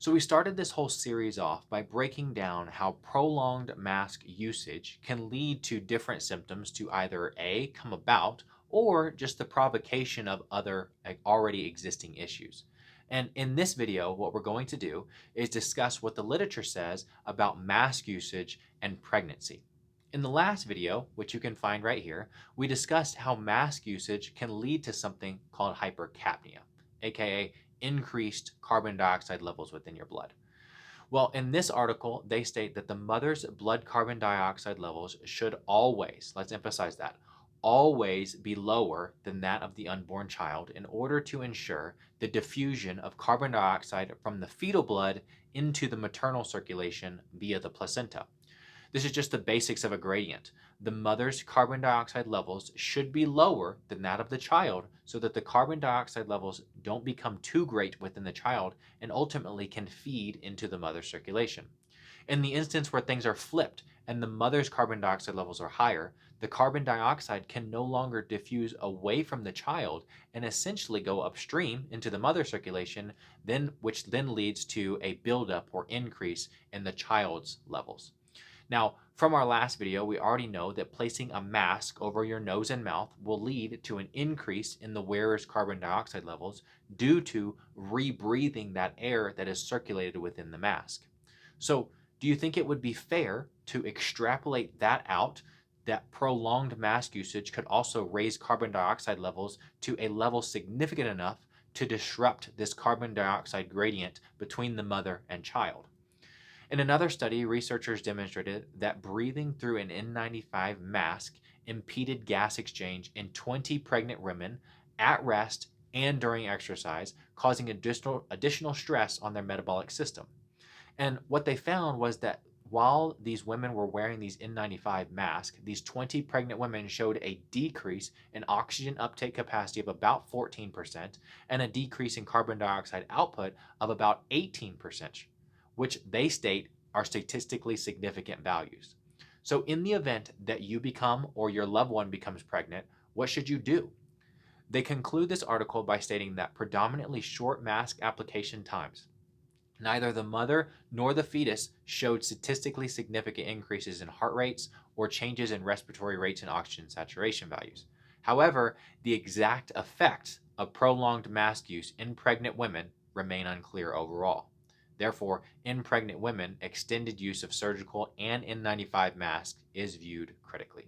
So, we started this whole series off by breaking down how prolonged mask usage can lead to different symptoms to either A, come about, or just the provocation of other already existing issues. And in this video, what we're going to do is discuss what the literature says about mask usage and pregnancy. In the last video, which you can find right here, we discussed how mask usage can lead to something called hypercapnia, aka increased carbon dioxide levels within your blood. Well, in this article, they state that the mother's blood carbon dioxide levels should always, let's emphasize that, always be lower than that of the unborn child in order to ensure the diffusion of carbon dioxide from the fetal blood into the maternal circulation via the placenta. This is just the basics of a gradient. The mother's carbon dioxide levels should be lower than that of the child so that the carbon dioxide levels don't become too great within the child and ultimately can feed into the mother's circulation. In the instance where things are flipped and the mother's carbon dioxide levels are higher, the carbon dioxide can no longer diffuse away from the child and essentially go upstream into the mother's circulation, which then leads to a buildup or increase in the child's levels. Now, from our last video, we already know that placing a mask over your nose and mouth will lead to an increase in the wearer's carbon dioxide levels due to rebreathing that air that is circulated within the mask. So, do you think it would be fair to extrapolate that out, that prolonged mask usage could also raise carbon dioxide levels to a level significant enough to disrupt this carbon dioxide gradient between the mother and child? In another study, researchers demonstrated that breathing through an N95 mask impeded gas exchange in 20 pregnant women at rest and during exercise, causing additional stress on their metabolic system. And what they found was that while these women were wearing these N95 masks, these 20 pregnant women showed a decrease in oxygen uptake capacity of about 14% and a decrease in carbon dioxide output of about 18%, which they state are statistically significant values. So, in the event that you become or your loved one becomes pregnant, what should you do? They conclude this article by stating that predominantly short mask application times, neither the mother nor the fetus showed statistically significant increases in heart rates or changes in respiratory rates and oxygen saturation values. However, the exact effects of prolonged mask use in pregnant women remain unclear overall. Therefore, in pregnant women, extended use of surgical and N95 masks is viewed critically.